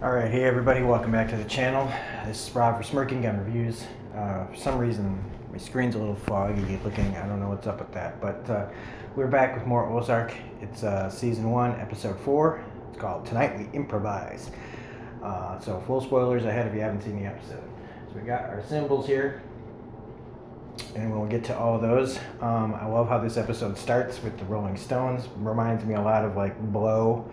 Alright, hey everybody, welcome back to the channel. This is Rob for Smirking Gun Reviews. For some reason, my screen's a little foggy looking. I don't know what's up with that. But we're back with more Ozark. It's Season 1, Episode 4. It's called Tonight We Improvise. So full spoilers ahead if you haven't seen the episode. So we got our symbols here. And we'll get to all of those. I love how this episode starts with the Rolling Stones. Reminds me a lot of like Blow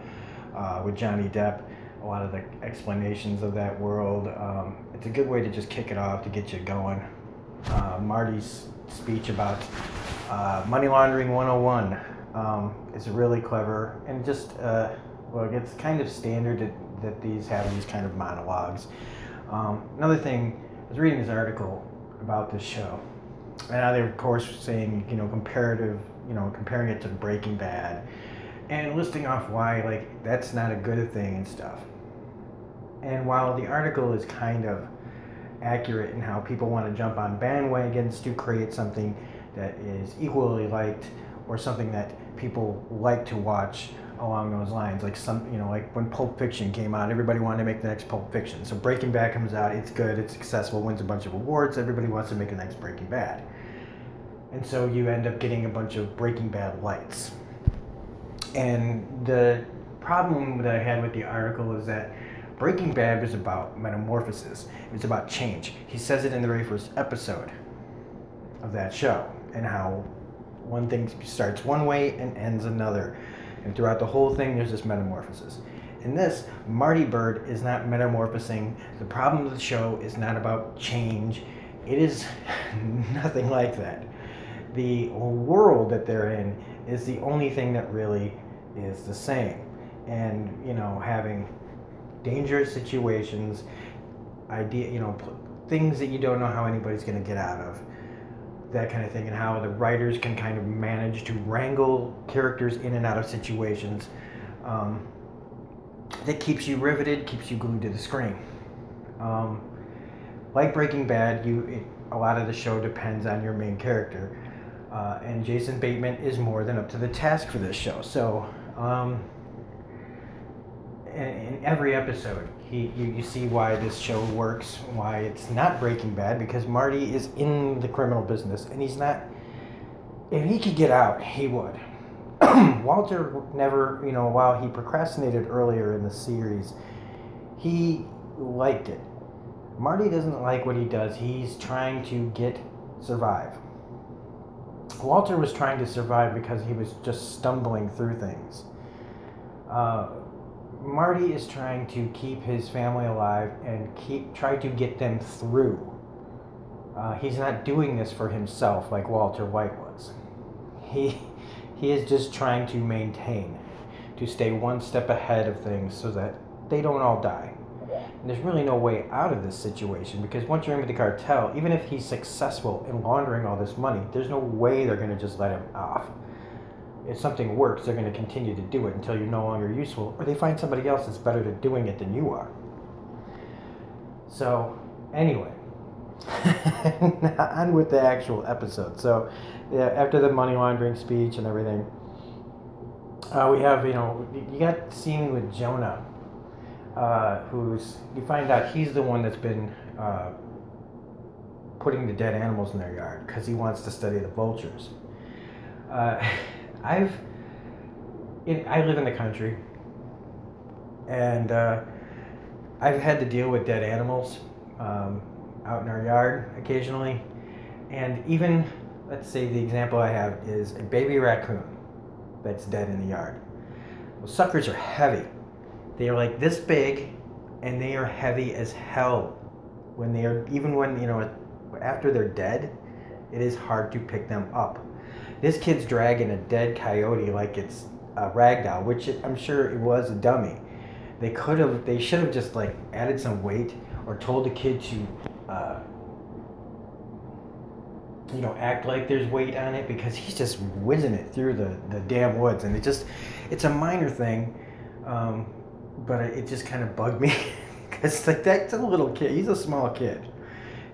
with Johnny Depp. A lot of the explanations of that world. It's a good way to just kick it off, to get you going. Marty's speech about money laundering 101 is really clever, and just well, it's kind of standard that these have these kind of monologues. Another thing, I was reading this article about this show, and now they're of course saying, comparing it to Breaking Bad, and listing off why like that's not a good thing and stuff. And while the article is kind of accurate in how people want to jump on bandwagons to create something that is equally liked, or something that people like to watch along those lines, like like when Pulp Fiction came out, everybody wanted to make the next Pulp Fiction. So Breaking Bad comes out, it's good, it's successful, wins a bunch of awards, everybody wants to make the next Breaking Bad. And so you end up getting a bunch of Breaking Bad lights. And the problem that I had with the article is that Breaking Bad was about metamorphosis. It was about change. He says it in the very first episode of that show, and how one thing starts one way and ends another. And throughout the whole thing, there's this metamorphosis. In this, Marty Byrde is not metamorphosing. The problem of the show is not about change. It is nothing like that. The world that they're in is the only thing that really is the same. And, having dangerous situations, things that you don't know how anybody's going to get out of, that kind of thing, and how the writers can kind of manage to wrangle characters in and out of situations that keeps you riveted, keeps you glued to the screen. Like Breaking Bad, a lot of the show depends on your main character, and Jason Bateman is more than up to the task for this show. So in every episode, you see why this show works, why it's not Breaking Bad, because Marty is in the criminal business, and he's not. If he could get out, he would. Walter never, while he procrastinated earlier in the series, he liked it. Marty doesn't like what he does. He's trying to survive. Walter was trying to survive because he was just stumbling through things. Marty is trying to keep his family alive and try to get them through. He's not doing this for himself like Walter White was. He is just trying to maintain, to stay one step ahead of things so that they don't all die. And there's really no way out of this situation, because once you're in with the cartel, even if he's successful in laundering all this money, there's no way they're going to just let him off. If something works, they're going to continue to do it until you're no longer useful, or they find somebody else that's better at doing it than you are. So, anyway, on with the actual episode. So, yeah, after the money laundering speech and everything, we have, you got the scene with Jonah, you find out he's the one that's been putting the dead animals in their yard because he wants to study the vultures. I live in the country, and I've had to deal with dead animals out in our yard occasionally. And even, let's say the example I have is a baby raccoon that's dead in the yard. Well, suckers are heavy. They are like this big, and they are heavy as hell. After they're dead, it is hard to pick them up. This kid's dragging a dead coyote like it's a rag doll, which I'm sure it was a dummy. They should have just like added some weight, or told the kid to, act like there's weight on it, because he's just whizzing it through the damn woods. And it's a minor thing, but it just kind of bugged me, because like that's a little kid. He's a small kid,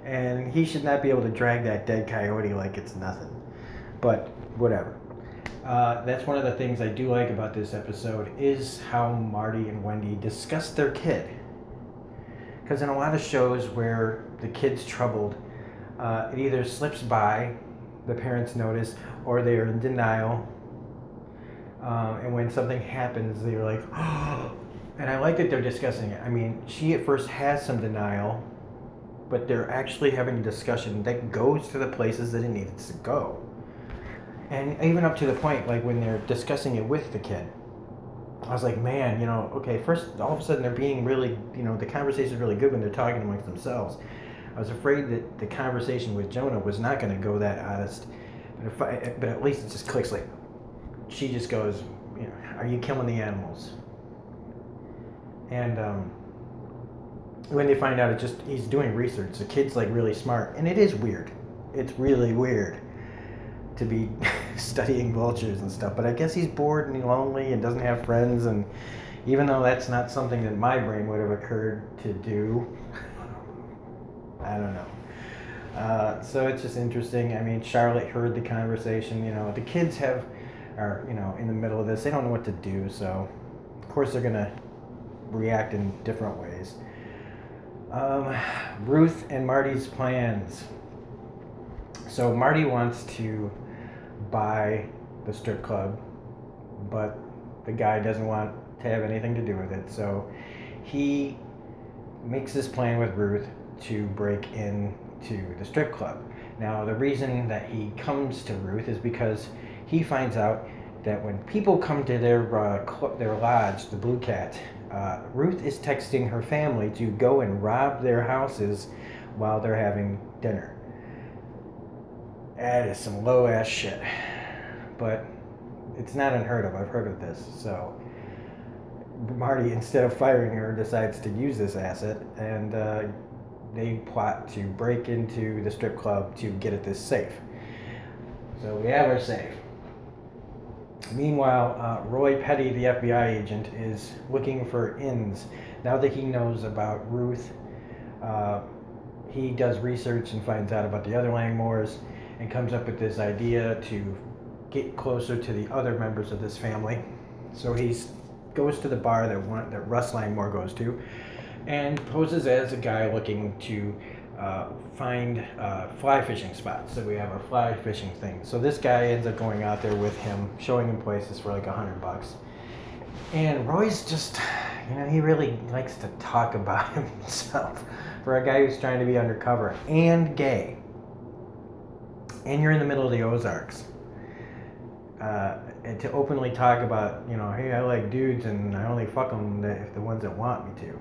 and he should not be able to drag that dead coyote like it's nothing. But whatever. That's one of the things I do like about this episode, is how Marty and Wendy discuss their kid. Because in a lot of shows where the kid's troubled, it either slips by, the parents notice, or they are in denial. And when something happens, they're like, oh. And I like that they're discussing it. I mean, she at first has some denial, but they're actually having a discussion that goes to the places that it needs to go. And even up to the point, like when they're discussing it with the kid, I was like, man, okay, first, all of a sudden they're being really, the conversation is really good when they're talking amongst themselves. I was afraid that the conversation with Jonah was not going to go that honest, but at least it just clicks. Like, she just goes, are you killing the animals? And when they find out, he's doing research. The kid's like really smart, and it is weird. It's really weird to be studying vultures and stuff. But I guess he's bored and lonely and doesn't have friends. And even though that's not something that my brain would have occurred to do, I don't know. So it's just interesting. I mean, Charlotte heard the conversation. The kids are in the middle of this. They don't know what to do. So of course they're gonna react in different ways. Ruth and Marty's plans. So Marty wants to buy the strip club, but the guy doesn't want to have anything to do with it. So he makes this plan with Ruth to break into the strip club. Now, the reason that he comes to Ruth is because he finds out that when people come to their lodge, the Blue Cat, Ruth is texting her family to go and rob their houses while they're having dinner. That is some low-ass shit. But it's not unheard of. I've heard of this. So Marty, instead of firing her, decides to use this asset, and they plot to break into the strip club to get at this safe. So we have our safe. Meanwhile, Roy Petty, the FBI agent, is looking for ins. Now that he knows about Ruth, he does research and finds out about the other Langmores and comes up with this idea to get closer to the other members of this family. So he goes to the bar that Russ Langmore goes to and poses as a guy looking to find fly fishing spots. So we have our fly fishing thing. So this guy ends up going out there with him, showing him places for like $100. And Roy's just, he really likes to talk about himself for a guy who's trying to be undercover and gay. And you're in the middle of the Ozarks. And to openly talk about, hey, I like dudes and I only fuck them if the ones that want me to.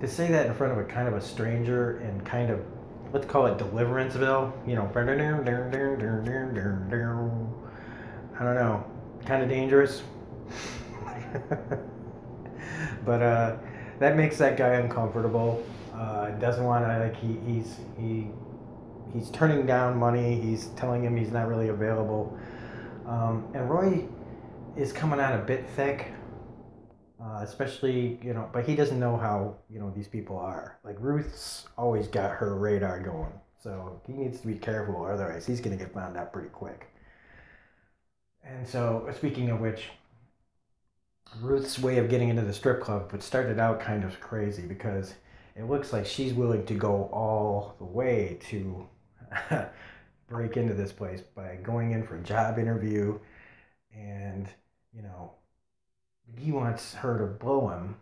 To say that in front of a kind of a stranger and kind of, let's call it Deliverance-ville, I don't know, kind of dangerous. But that makes that guy uncomfortable. Doesn't want to, like, he's turning down money. He's telling him he's not really available. And Roy is coming on a bit thick. Especially, but he doesn't know how, these people are. Like, Ruth's always got her radar going. So he needs to be careful, or otherwise he's going to get found out pretty quick. And so, speaking of which, Ruth's way of getting into the strip club, it started out kind of crazy because it looks like she's willing to go all the way to break into this place by going in for a job interview, and, he wants her to blow him.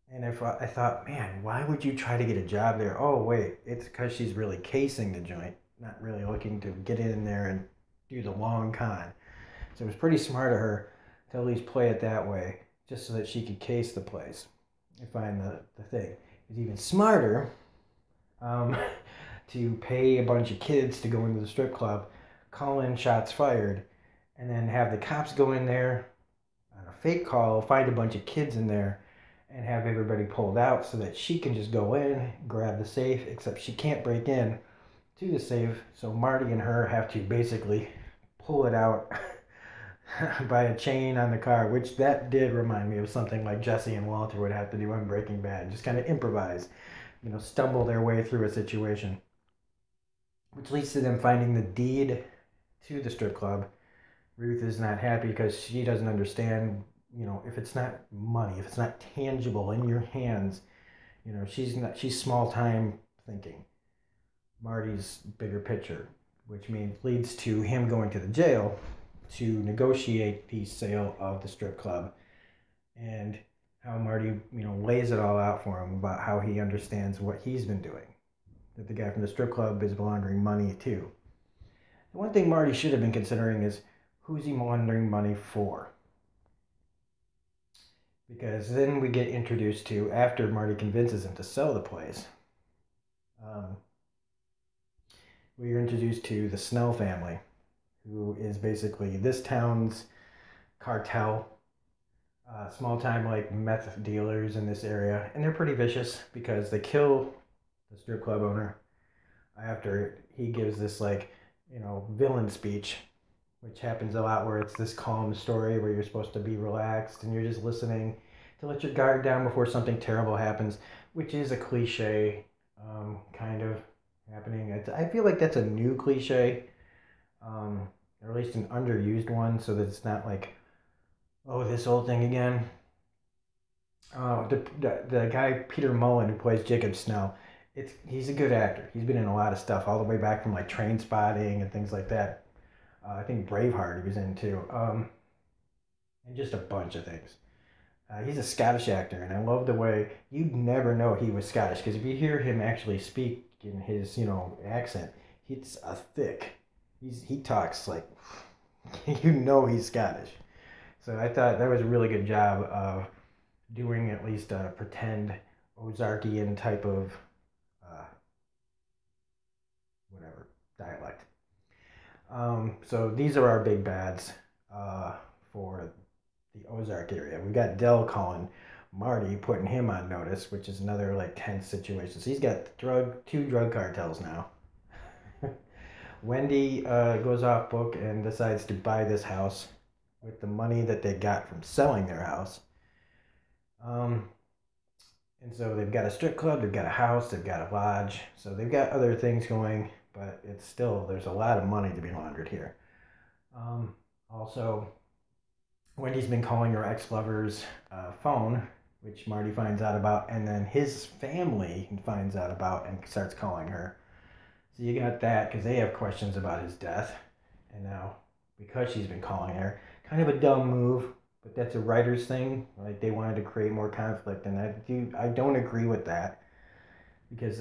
And I thought, man, why would you try to get a job there? Oh, wait, it's because she's really casing the joint, not really looking to get in there and do the long con. So it was pretty smart of her to at least play it that way, just so that she could case the place and find the thing. It was even smarter to pay a bunch of kids to go into the strip club, call in shots fired, and then have the cops go in there on a fake call, find a bunch of kids in there, and have everybody pulled out so that she can just go in, grab the safe, except she can't break in to the safe, so Marty and her have to basically pull it out by a chain on the car, which that did remind me of something like Jesse and Walter would have to do in Breaking Bad. Just kind of improvise, stumble their way through a situation. Which leads to them finding the deed to the strip club. Ruth is not happy because she doesn't understand, if it's not money, if it's not tangible in your hands, You know, she's small time thinking. Marty's bigger picture, which means leads to him going to the jail to negotiate the sale of the strip club, and how Marty, you know, lays it all out for him about how he understands what he's been doing. That the guy from the strip club is laundering money too. The one thing Marty should have been considering is who's he laundering money for? Because then we get introduced to, after Marty convinces him to sell the place, we are introduced to the Snell family, who is basically this town's cartel, small time like meth dealers in this area, and they're pretty vicious because they kill the strip club owner after he gives this, like, you know, villain speech, which happens a lot, where it's this calm story where you're supposed to be relaxed and you're just listening to let your guard down before something terrible happens, which is a cliche, kind of happening. I feel like that's a new cliche, or at least an underused one, so that it's not like, oh, this old thing again. The guy Peter Mullen, who plays Jacob Snell, he's a good actor. He's been in a lot of stuff, all the way back from like Train Spotting and things like that. I think Braveheart he was in too, and just a bunch of things. He's a Scottish actor, and I love the way you'd never know he was Scottish, because if you hear him actually speak in his, you know, accent, it's a thick. He talks like you know he's Scottish. So I thought that was a really good job of doing at least a pretend Ozarkian type of whatever dialect. So these are our big bads for the Ozark area. We got Dell calling Marty, putting him on notice, which is another like tense situation. So he's got two drug cartels now. Wendy goes off book and decides to buy this house with the money that they got from selling their house. And so they've got a strip club, they've got a house, they've got a lodge. So they've got other things going, but it's still, there's a lot of money to be laundered here. Also, Wendy's been calling her ex-lover's phone, which Marty finds out about, and then his family finds out about and starts calling her. So you got that, because they have questions about his death. And now, because she's been calling her, kind of a dumb move, but that's a writer's thing. Like, they wanted to create more conflict, and I don't agree with that. Because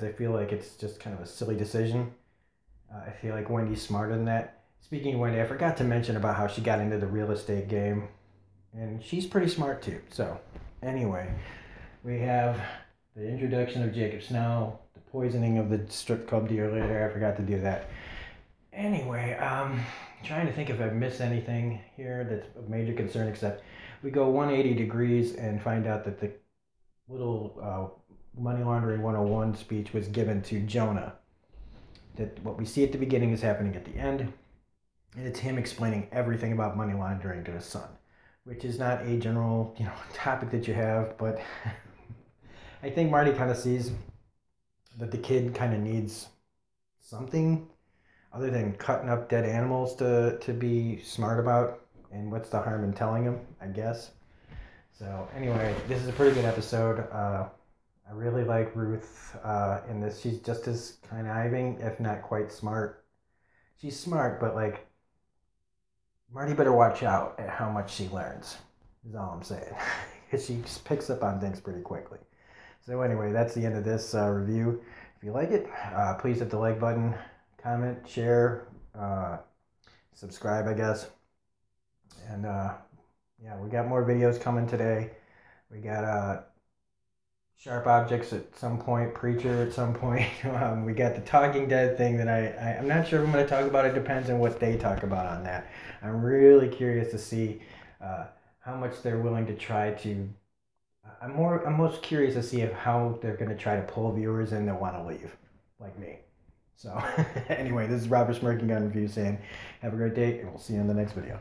I feel like it's just kind of a silly decision. I feel like Wendy's smarter than that. Speaking of Wendy, I forgot to mention about how she got into the real estate game, and she's pretty smart too. So anyway, we have the introduction of Jacob Snell, the poisoning of the strip club dealer. I forgot to do that. Anyway, trying to think if I've missed anything here that's of major concern, except we go 180 degrees and find out that the little Money Laundering 101 speech was given to Jonah. That what we see at the beginning is happening at the end. And it's him explaining everything about money laundering to his son, which is not a general, you know, topic that you have, but I think Marty kind of sees that the kid kind of needs something other than cutting up dead animals to be smart about, and what's the harm in telling him, I guess. So anyway, this is a pretty good episode. I really like Ruth in this. She's just as conniving, if not quite smart. She's smart, but like, Marty better watch out at how much she learns, is all I'm saying. Because she just picks up on things pretty quickly. So anyway, that's the end of this review. If you like it, please hit the like button, comment, share, subscribe, I guess. And yeah, we got more videos coming today. We got Sharp Objects at some point, Preacher at some point. We got the Talking Dead thing that I'm not sure if I'm going to talk about. It depends on what they talk about on that. I'm really curious to see how much they're willing to try to. I'm most curious to see how they're going to try to pull viewers in that want to leave, like me. So anyway, this is Robert Smirking Gun Review saying have a great day, and we'll see you in the next video.